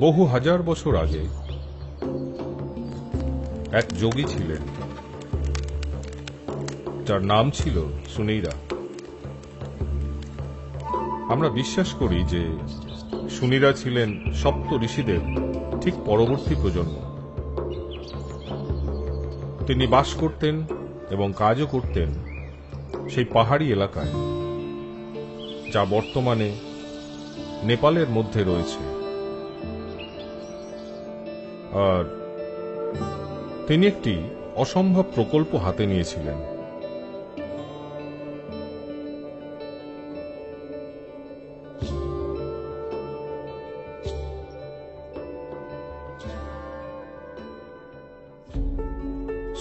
বহু হাজার বছর আগে এক যোগী ছিলেন, যার নাম ছিল সুনীরা। আমরা বিশ্বাস করি যে সুনীরা ছিলেন সপ্ত ঋষিদের ঠিক পরবর্তী প্রজন্ম। তিনি বাস করতেন এবং কাজও করতেন সেই পাহাড়ি এলাকায়, যা বর্তমানে নেপালের মধ্যে রয়েছে। আর তিনি একটি অসম্ভব প্রকল্প হাতে নিয়েছিলেন।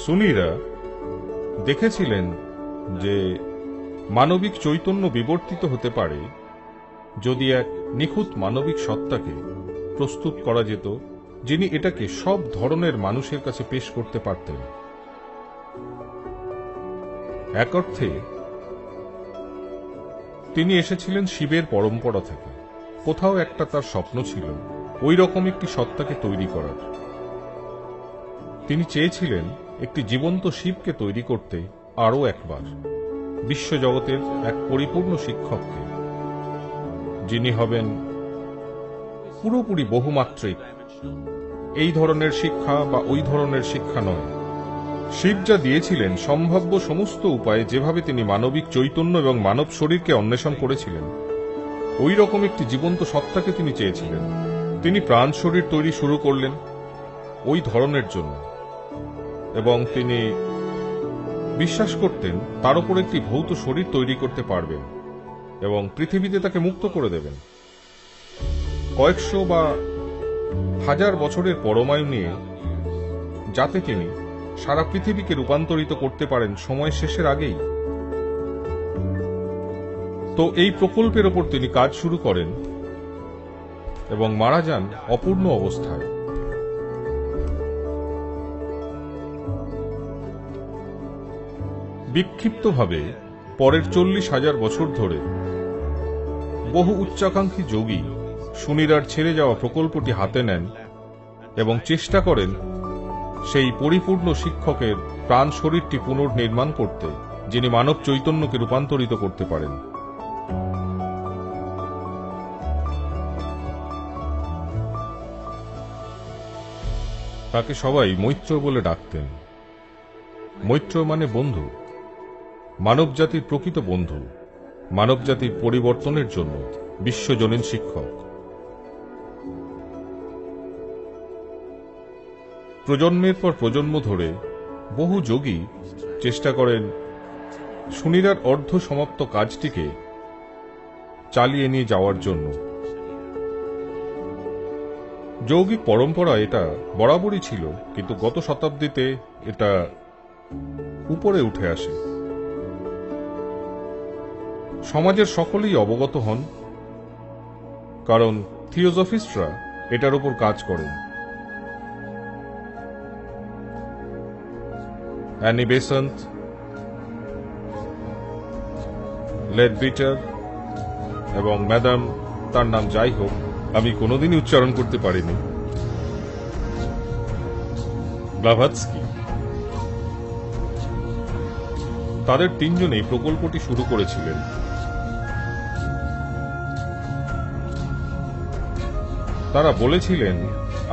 সুনীরা দেখেছিলেন যে মানবিক চৈতন্য বিবর্তিত হতে পারে যদি এক নিখুঁত মানবিক সত্তাকে প্রস্তুত করা যেত, যিনি এটাকে সব ধরনের মানুষের কাছে পেশ করতে পারতেন। এক অর্থে তিনি এসেছিলেন শিবের পরম্পরা থেকে। কোথাও একটা তার স্বপ্ন ছিল ওই রকম একটি সত্তাকে তৈরি করার। তিনি চেয়েছিলেন একটি জীবন্ত শিবকে তৈরি করতে আরও একবার, বিশ্বজগতের এক পরিপূর্ণ শিক্ষককে, যিনি হবেন পুরোপুরি বহুমাত্রিক। এই ধরনের শিক্ষা বা ওই ধরনের শিক্ষা নয়। শিব যা দিয়েছিলেন সম্ভাব্য সমস্ত উপায়ে, যেভাবে তিনি মানবিক চৈতন্য এবং মানব শরীরকে অন্বেষণ করেছিলেন, ওই রকম একটি জীবন্ত সত্তাকে তিনি চেয়েছিলেন। তিনি প্রাণ শরীর তৈরি শুরু করলেন ওই ধরনের জন্য, এবং তিনি বিশ্বাস করতেন তার উপর একটি ভৌত শরীর তৈরি করতে পারবেন এবং পৃথিবীতে তাকে মুক্ত করে দেবেন। কয়েকশো বা হাজার বছরের পরমায়ু নিয়ে, যাতে তিনি সারা পৃথিবীকে রূপান্তরিত করতে পারেন সময় শেষের আগেই। তো এই প্রকল্পের ওপর তিনি কাজ শুরু করেন এবং মারা যান অপূর্ণ অবস্থায়। বিক্ষিপ্তভাবে পরের 40,000 বছর ধরে বহু উচ্চাকাঙ্ক্ষী যোগী সুনীরার ছেড়ে যাওয়া প্রকল্পটি হাতে নেন এবং চেষ্টা করেন সেই পরিপূর্ণ শিক্ষকের প্রাণ শরীরটি পুনর্নির্মাণ করতে, যিনি মানব চৈতন্যকে রূপান্তরিত করতে পারেন। তাকে সবাই মৈত্র বলে ডাকতেন। মৈত্র মানে বন্ধু, মানবজাতির প্রকৃত বন্ধু, মানবজাতির পরিবর্তনের জন্য বিশ্বজনীন শিক্ষক। প্রজন্মের পর প্রজন্ম ধরে বহু যোগী চেষ্টা করেন সুনীরার অর্ধ সমাপ্ত কাজটিকে চালিয়ে নিয়ে যাওয়ার জন্য। যৌগিক পরম্পরা এটা বরাবরই ছিল, কিন্তু গত শতাব্দীতে এটা উপরে উঠে আসে। সমাজের সকলেই অবগত হন, কারণ থিওজফিস্টরা এটার উপর কাজ করেন। অ্যানি বেসেন্ট, লেডবিটার এবং ম্যাডাম, তার নাম যাই হোক, আমি কোনোদিনই উচ্চারণ করতে পারিনি, ব্লাভাৎস্কি, তাদের তিনজনেই প্রকল্পটি শুরু করেছিলেন। তারা বলেছিলেন,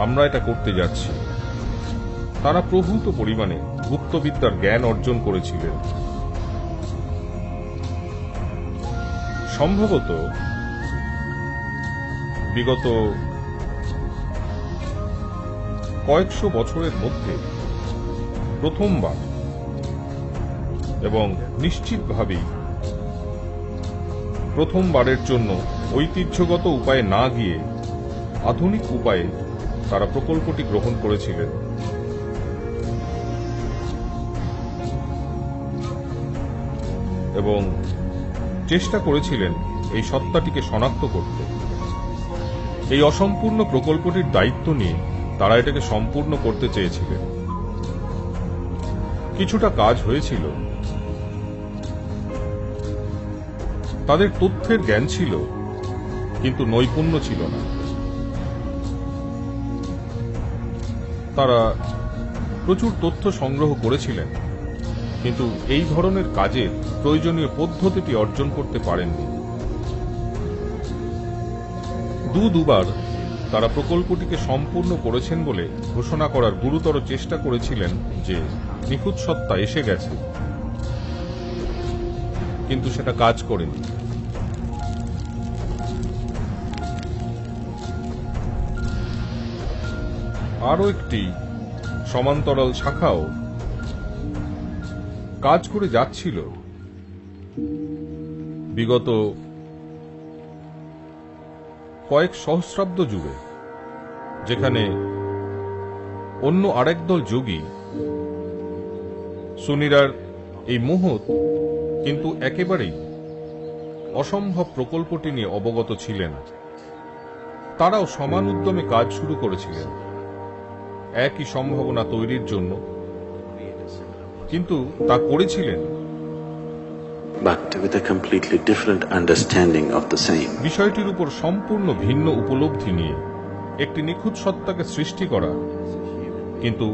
আমরা এটা করতে যাচ্ছি। তারা প্রভূত পরিমাণে গুপ্তবিদ্যার জ্ঞান অর্জন করেছিলেন। সম্ভবত বিগত কয়েকশো বছরের মধ্যে প্রথমবার, এবং নিশ্চিতভাবেই প্রথমবারের জন্য ঐতিহ্যগত উপায়ে না গিয়ে আধুনিক উপায়ে তারা প্রকল্পটি গ্রহণ করেছিলেন। এবং চেষ্টা করেছিলেন এই সত্তাটিকে শনাক্ত করতে। এই অসম্পূর্ণ প্রকল্পটির দায়িত্ব নিয়ে তারা এটাকে সম্পূর্ণ করতে চেয়েছিলেন। কিছুটা কাজ হয়েছিল, তাদের তথ্যের জ্ঞান ছিল, কিন্তু নৈপুণ্য ছিল না। তারা প্রচুর তথ্য সংগ্রহ করেছিলেন, কিন্তু এই ধরনের কাজের প্রয়োজনীয় পদ্ধতিটি অর্জন করতে পারেননি। দুবার তারা প্রকল্পটিকে সম্পূর্ণ করেছেন বলে ঘোষণা করার গুরুতর চেষ্টা করেছিলেন যে নিখুঁত সত্তা এসে গেছে, কিন্তু সেটা কাজ করেনি। আরও একটি সমান্তরাল শাখাও কাজ করে যাচ্ছিল বিগত কয়েক সহস্রাব্দ যুগে, যেখানে অন্য আরেক দল যোগী সুনিরার এই মহৎ কিন্তু একেবারেই অসম্ভব প্রকল্পটি নিয়ে অবগত ছিলেন। তারাও সমান উদ্যমে কাজ শুরু করেছিলেন একই সম্ভাবনা তৈরির জন্য, কিন্তু তা করেছিলেন but with a completely different understanding of the same. বিষয়টির উপর সম্পূর্ণ ভিন্ন উপলব্ধি নিয়ে একটি নিখুঁত সত্তাকে সৃষ্টি করা, কিন্তু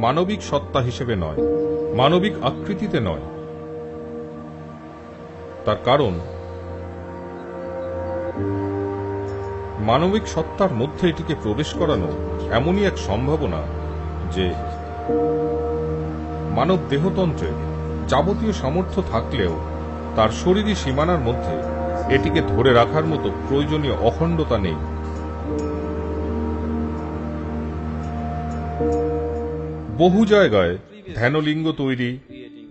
মানবিক সত্তা হিসেবে নয়, মানবিক আকৃতিতে নয়। তার কারণ মানবিক সত্তার মধ্যে এটিকে প্রবেশ করানো এমনই এক সম্ভাবনা যে মানব দেহতন্ত্রের যাবতীয় সামর্থ্য থাকলেও তার শরীরী সীমানার মধ্যে এটিকে ধরে রাখার মতো প্রয়োজনীয় অখণ্ডতা নেই। বহু জায়গায় ধ্যানলিঙ্গ তৈরি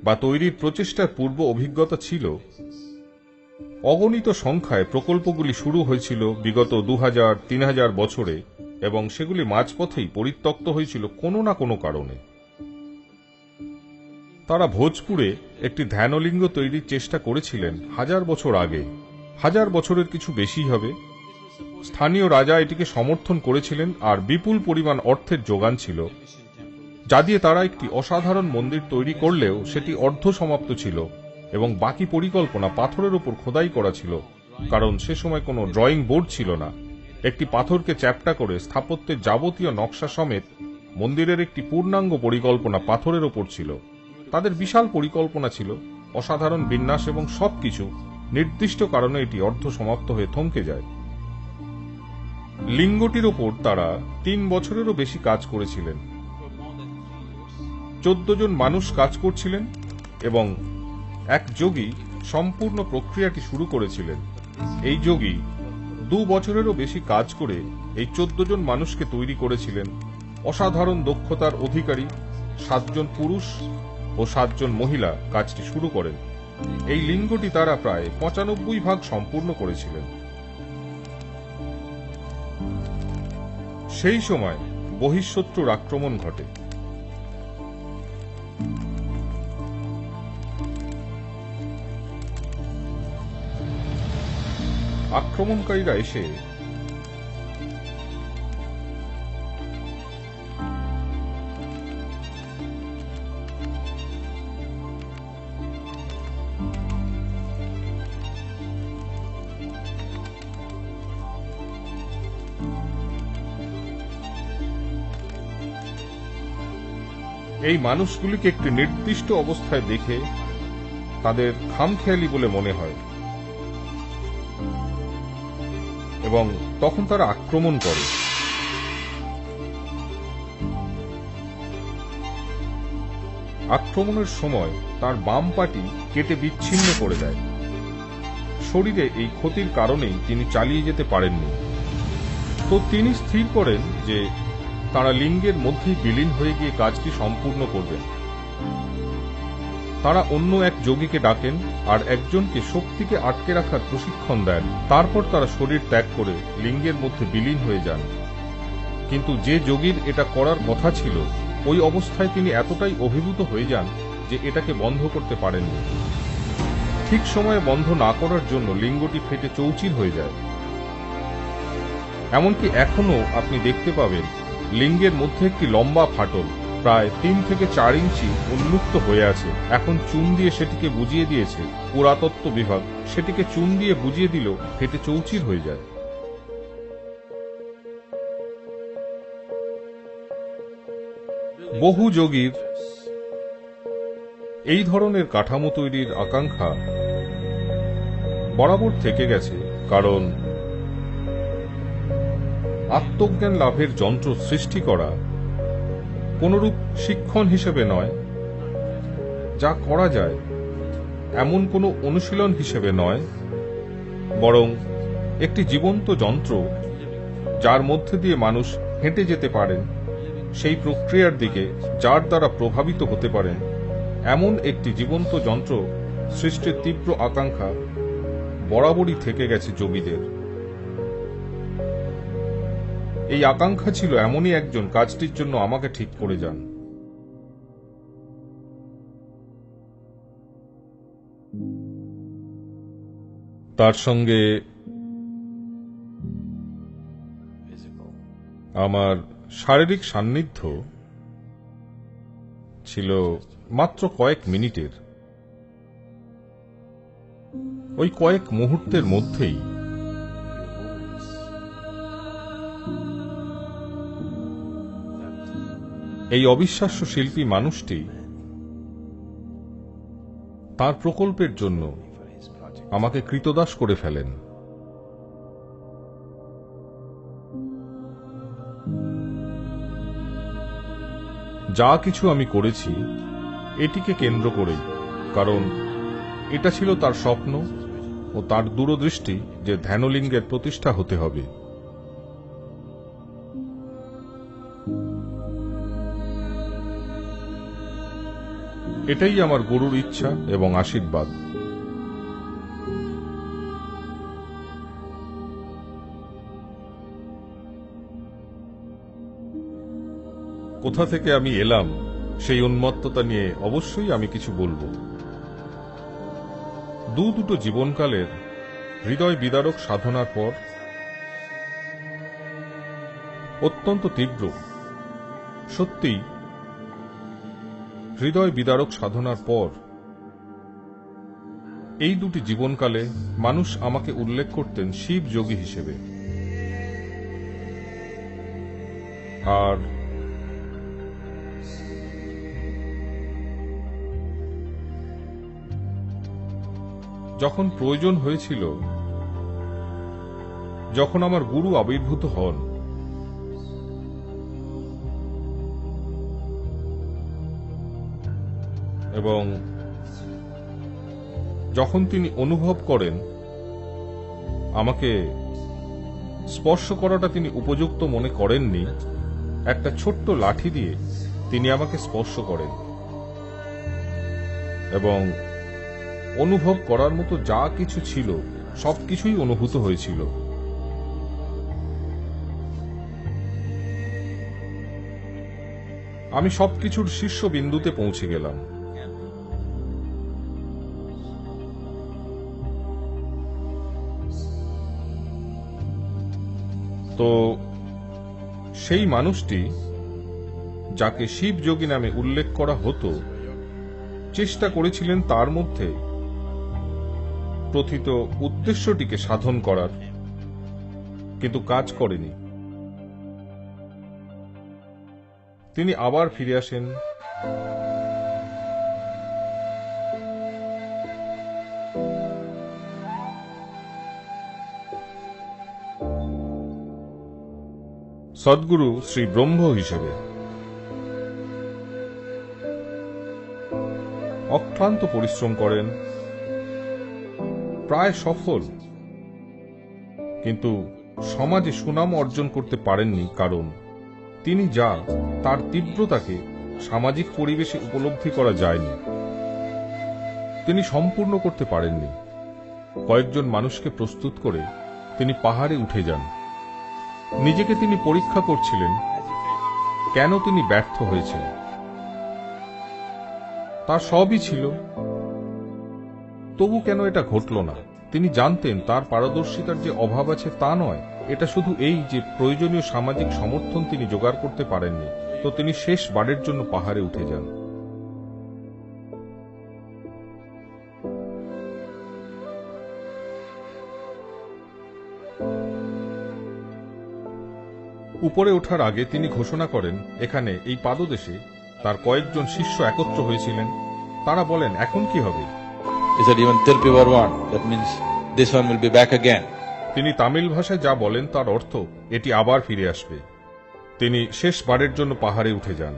বা তৈরির প্রচেষ্টার পূর্ব অভিজ্ঞতা ছিল। অগণিত সংখ্যায় প্রকল্পগুলি শুরু হয়েছিল বিগত 2000-3000 বছরে, এবং সেগুলি মাঝপথেই পরিত্যক্ত হয়েছিল কোনো না কোনো কারণে। তারা ভোজপুরে একটি ধ্যানলিঙ্গ তৈরির চেষ্টা করেছিলেন 1000 বছর আগে, 1000 বছরের কিছু বেশি হবে। স্থানীয় রাজা এটিকে সমর্থন করেছিলেন, আর বিপুল পরিমাণ অর্থের যোগান ছিল, যা দিয়ে তারা একটি অসাধারণ মন্দির তৈরি করলেও সেটি অর্ধ সমাপ্ত ছিল, এবং বাকি পরিকল্পনা পাথরের উপর খোদাই করা ছিল, কারণ সে সময় কোনো ড্রয়িং বোর্ড ছিল না। একটি পাথরকে চ্যাপ্টা করে স্থাপত্যের যাবতীয় নকশা সমেত মন্দিরের একটি পূর্ণাঙ্গ পরিকল্পনা পাথরের ওপর ছিল। তাদের বিশাল পরিকল্পনা ছিল, অসাধারণ বিন্যাস, এবং সবকিছু নির্দিষ্ট কারণে এটি অর্ধ সমাপ্ত হয়ে থমকে যায়। লিঙ্গটির ওপর তারা 3 বছরেরও বেশি কাজ করেছিলেন। 14 জন মানুষ কাজ করছিলেন, এবং এক যোগী সম্পূর্ণ প্রক্রিয়াটি শুরু করেছিলেন। এই যোগী 2 বছরেরও বেশি কাজ করে এই 14 জন মানুষকে তৈরি করেছিলেন। অসাধারণ দক্ষতার অধিকারী 7 জন পুরুষ ও 7 জন মহিলা কাজটি শুরু করেন। এই লিঙ্গটি তারা প্রায় 95% সম্পূর্ণ করেছিলেন। সেই সময় বহিঃশত্রুর আক্রমণ ঘটে। আক্রমণকারীরা এসে এই মানুষগুলিকে একটি নির্দিষ্ট অবস্থায় দেখে তাদের খামখেয়ালি বলে মনে হয়, এবং তখন তারা আক্রমণ করে। আক্রমণের সময় তার বাম পাটি কেটে বিচ্ছিন্ন করে দেয়। শরীরে এই ক্ষতির কারণেই তিনি চালিয়ে যেতে পারেননি। তো তিনি স্থির করেন যে তারা লিঙ্গের মধ্যেই বিলীন হয়ে গিয়ে কাজটি সম্পূর্ণ করবেন। তারা অন্য এক যোগীকে ডাকেন আর একজনকে শক্তিকে আটকে রাখার প্রশিক্ষণ দেন। তারপর তারা শরীর ত্যাগ করে লিঙ্গের মধ্যে বিলীন হয়ে যান। কিন্তু যে যোগীর এটা করার কথা ছিল, ওই অবস্থায় তিনি এতটাই অভিভূত হয়ে যান যে এটাকে বন্ধ করতে পারেননি। ঠিক সময়ে বন্ধ না করার জন্য লিঙ্গটি ফেটে চৌচির হয়ে যায়। এমনকি এখনো আপনি দেখতে পাবেন লিঙ্গের মধ্যে একটি লম্বা ফাটল প্রায় 3 থেকে 4 ইঞ্চি উন্মুক্ত হয়ে আছে। এখন চুন দিয়ে সেটিকে বুঝিয়ে দিয়েছে পুরাতত্ত্ব বিভাগ, সেটিকে চুন দিয়ে বুঝিয়ে দিল ফেটে চৌচির হয়ে যায়। বহু যোগীর এই ধরনের কাঠামো তৈরির আকাঙ্ক্ষা বরাবর থেকে গেছে, কারণ আত্মজ্ঞান লাভের যন্ত্র সৃষ্টি করা কোনরূপ শিক্ষণ হিসেবে নয়, যা করা যায় এমন কোনো অনুশীলন হিসেবে নয়, বরং একটি জীবন্ত যন্ত্র যার মধ্যে দিয়ে মানুষ হেঁটে যেতে পারেন, সেই প্রক্রিয়ার দিকে যার দ্বারা প্রভাবিত হতে পারেন এমন একটি জীবন্ত যন্ত্র সৃষ্টির তীব্র আকাঙ্ক্ষা বরাবরই থেকে গেছে যোগীদের। এই আকাঙ্ক্ষা ছিল এমনই একজন কাজটির জন্য আমাকে ঠিক করে যান। তার সঙ্গে আমার শারীরিক সান্নিধ্য ছিল মাত্র কয়েক মিনিটের। ওই কয়েক মুহূর্তের মধ্যেই এই অবিশ্বাস্য শিল্পী মানুষটি তার প্রকল্পের জন্য আমাকে কৃতদাস করে ফেলেন। যা কিছু আমি করেছি এটিকে কেন্দ্র করেই, কারণ এটা ছিল তার স্বপ্ন ও তার দূরদৃষ্টি যে ধ্যানলিঙ্গের প্রতিষ্ঠা হতে হবে। এটাই আমার গুরুর ইচ্ছা এবং আশীর্বাদ। কোথা থেকে আমি এলাম সেই উন্মত্ততা নিয়ে অবশ্যই আমি কিছু বলবো। দুটো জীবনকালের হৃদয় বিদারক সাধনার পর, অত্যন্ত তীব্র, সত্যিই হৃদয় বিদারক সাধনার পর এই দুটি জীবনকালে মানুষ আমাকে উল্লেখ করতেন শিব যোগী হিসেবে। আর যখন প্রয়োজন হয়েছিল, যখন আমার গুরু আবির্ভূত হন, এবং যখন তিনি অনুভব করেন আমাকে স্পর্শ করাটা তিনি উপযুক্ত মনে করেননি, একটা ছোট্ট লাঠি দিয়ে তিনি আমাকে স্পর্শ করেন এবং অনুভব করার মতো যা কিছু ছিল সবকিছুই অনুভূত হয়েছিল। আমি সবকিছুর শীর্ষ বিন্দুতে পৌঁছে গেলাম। তো সেই মানুষটি যাকে শিব যোগী নামে উল্লেখ করা হতো, চেষ্টা করেছিলেন তার মধ্যে প্রথিত উদ্দেশ্যটিকে সাধন করার, কিন্তু কাজ করেনি। তিনি আবার ফিরে আসেন সদ্গুরু শ্রী ব্রহ্ম হিসেবে। অক্লান্ত পরিশ্রম করেন, প্রায় সফল, কিন্তু সমাজে সুনাম অর্জন করতে পারেননি, কারণ তিনি যা তার তীব্রতাকে সামাজিক পরিবেশে উপলব্ধি করা যায়নি। তিনি সম্পূর্ণ করতে পারেননি। কয়েকজন মানুষকে প্রস্তুত করে তিনি পাহাড়ে উঠে যান। নিজেকে তিনি পরীক্ষা করছিলেন কেন তিনি ব্যর্থ হয়েছেন। তার সবই ছিল, তবু কেন এটা ঘটল না। তিনি জানতেন তার পারদর্শিতার যে অভাব আছে তা নয়, এটা শুধু এই যে প্রয়োজনীয় সামাজিক সমর্থন তিনি জোগাড় করতে পারেননি। তো তিনি শেষবারের জন্য পাহাড়ে উঠে যান। উপরে ওঠার আগে তিনি ঘোষণা করেন, এখানে এই পাদদেশে তার কয়েকজন শিষ্য একত্র হয়েছিলেন। তারা বলেন, এখন কি হবে? He said, even Tirupati Varman, that means this one will be back again. তিনি তামিল ভাষায় যা বলেন তার অর্থ এটি আবার ফিরে আসবে। তিনি শেষবারের জন্য পাহাড়ে উঠে যান।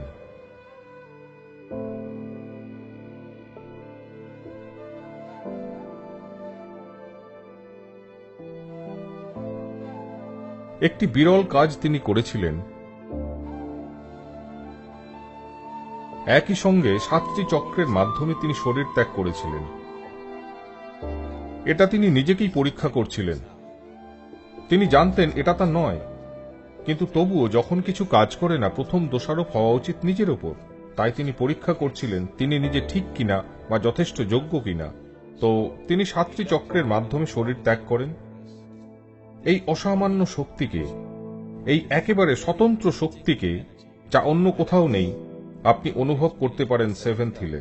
একটি বিরল কাজ তিনি করেছিলেন। একই সঙ্গে 7টি চক্রের মাধ্যমে তিনি শরীর ত্যাগ করেছিলেন। এটা তিনি নিজেকেই পরীক্ষা করছিলেন। তিনি জানতেন এটা তার নয়, কিন্তু তবুও যখন কিছু কাজ করে না, প্রথম দোষারোপ হওয়া উচিত নিজের ওপর। তাই তিনি পরীক্ষা করছিলেন তিনি নিজে ঠিক কিনা বা যথেষ্ট যোগ্য কিনা। তো তিনি 7টি চক্রের মাধ্যমে শরীর ত্যাগ করেন। এই অসামান্য শক্তিকে, এই একেবারে স্বতন্ত্র শক্তিকে, যা অন্য কোথাও নেই, আপনি অনুভব করতে পারেন 7th হিলে।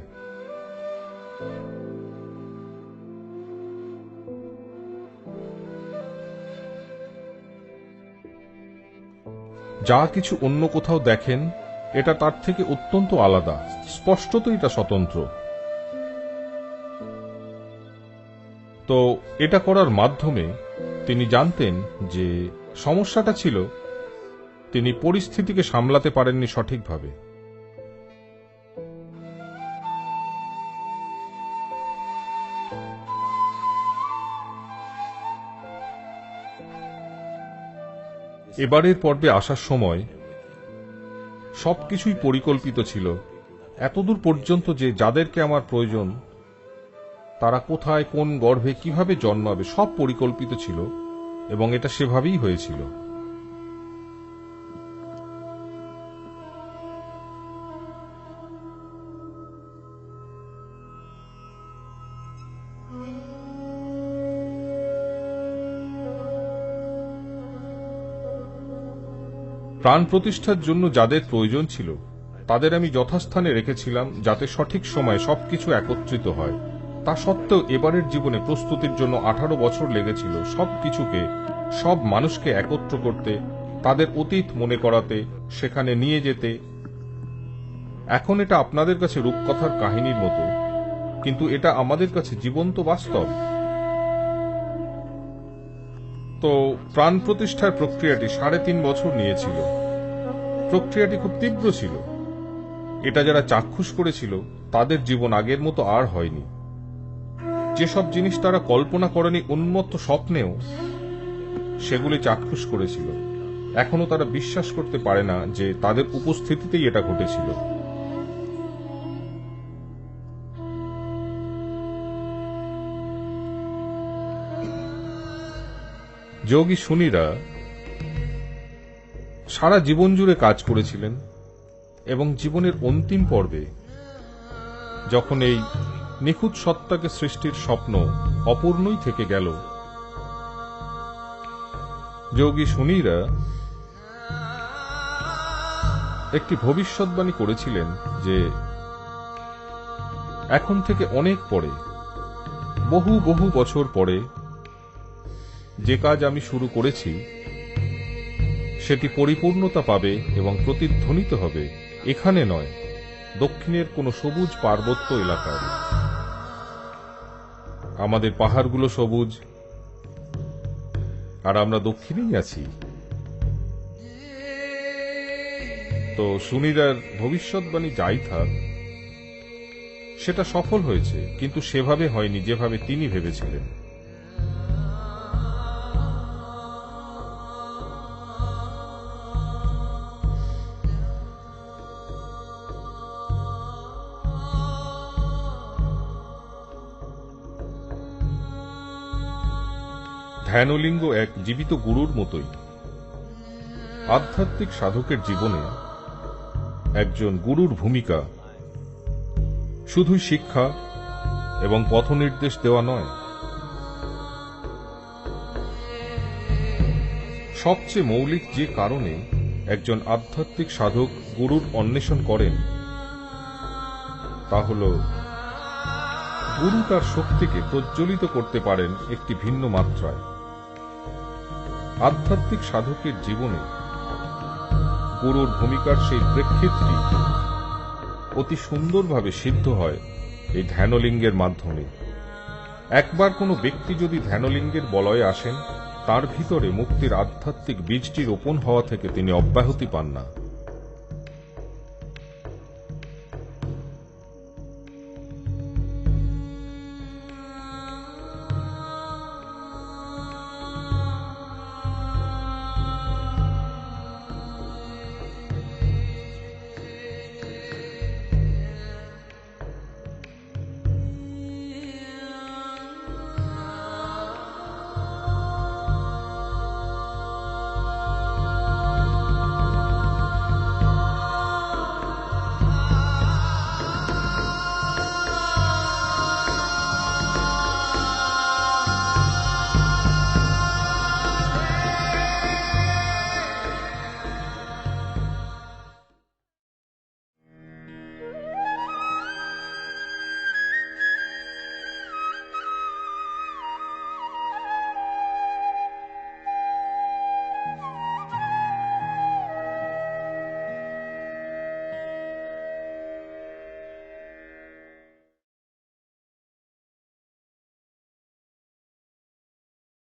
যা কিছু অন্য কোথাও দেখেন, এটা তার থেকে অত্যন্ত আলাদা। স্পষ্টত এটা স্বতন্ত্র। তো এটা করার মাধ্যমে তিনি জানতেন যে সমস্যাটা ছিল তিনি পরিস্থিতিকে সামলাতে পারেননি সঠিকভাবে। এবারের পর্বে আসার সময় সবকিছুই পরিকল্পিত ছিল, এতদূর পর্যন্ত যে যাদেরকে আমার প্রয়োজন তারা কোথায়, কোন গর্ভে, কিভাবে জন্মাবে, সব পরিকল্পিত ছিল এবং এটা সেভাবেই হয়েছিল। প্রাণ প্রতিষ্ঠার জন্য যাদের প্রয়োজন ছিল তাদের আমি যথাস্থানে রেখেছিলাম, যাতে সঠিক সময়ে সবকিছু একত্রিত হয়। তা সত্ত্বেও এবারের জীবনে প্রস্তুতির জন্য 18 বছর লেগেছিল সবকিছুকে, সব মানুষকে একত্র করতে, তাদের অতীত মনে করাতে, সেখানে নিয়ে যেতে। এখন এটা আপনাদের কাছে রূপকথার কাহিনীর মতো, কিন্তু এটা আমাদের কাছে জীবন্ত বাস্তব। তো প্রাণ প্রতিষ্ঠার প্রক্রিয়াটি 3.5 বছর নিয়েছিল। প্রক্রিয়াটি খুব তীব্র ছিল। এটা যারা চাক্ষুষ করেছিল তাদের জীবন আগের মতো আর হয়নি। যেসব জিনিস তারা কল্পনা করেনি উন্মত্ত স্বপ্নেও, সেগুলি চাক্ষুষ করেছিল। এখনো তারা বিশ্বাস করতে পারে না যে তাদের উপস্থিতিতেই এটা ঘটেছিল। যোগী সুনীরা সারা জীবন জুড়ে কাজ করেছিলেন এবং জীবনের অন্তিম পর্বে যখন এই নিখুঁত সত্তাকে সৃষ্টির স্বপ্ন অপূর্ণই থেকে গেল, যোগী সুনীরা একটি ভবিষ্যৎবাণী করেছিলেন যে এখন থেকে অনেক পরে, বহু বহু বছর পরে যে কাজ আমি শুরু করেছি সেটি পরিপূর্ণতা পাবে এবং প্রতিধ্বনিত হবে এখানে নয়, দক্ষিণের কোনো সবুজ পার্বত্য এলাকায়। আমাদের পাহাড়গুলো সবুজ, আর আমরা দক্ষিণেই আছি। তো সুনীরার ভবিষ্যৎবাণী যাই থাক, সেটা সফল হয়েছে, কিন্তু সেভাবে হয়নি যেভাবে তিনি ভেবেছিলেন। ধ্যানলিঙ্গ এক জীবিত গুরুর মতোই। আধ্যাত্মিক সাধকের জীবনে একজন গুরুর ভূমিকা শুধুই শিক্ষা এবং পথ নির্দেশ দেওয়া নয়, সবচেয়ে মৌলিক যে কারণে একজন আধ্যাত্মিক সাধক গুরুর অন্বেষণ করেন তা হল গুরু তার শক্তিকে প্রজ্বলিত করতে পারেন একটি ভিন্ন মাত্রায়। আধ্যাত্মিক সাধকের জীবনে গুরুর ভূমিকার সেই প্রেক্ষিতটি অতি সুন্দরভাবে সিদ্ধ হয় এই ধ্যানলিঙ্গের মাধ্যমে। একবার কোনো ব্যক্তি যদি ধ্যানলিঙ্গের বলয়ে আসেন, তার ভিতরে মুক্তির আধ্যাত্মিক বীজটি রোপণ হওয়া থেকে তিনি অব্যাহতি পান না।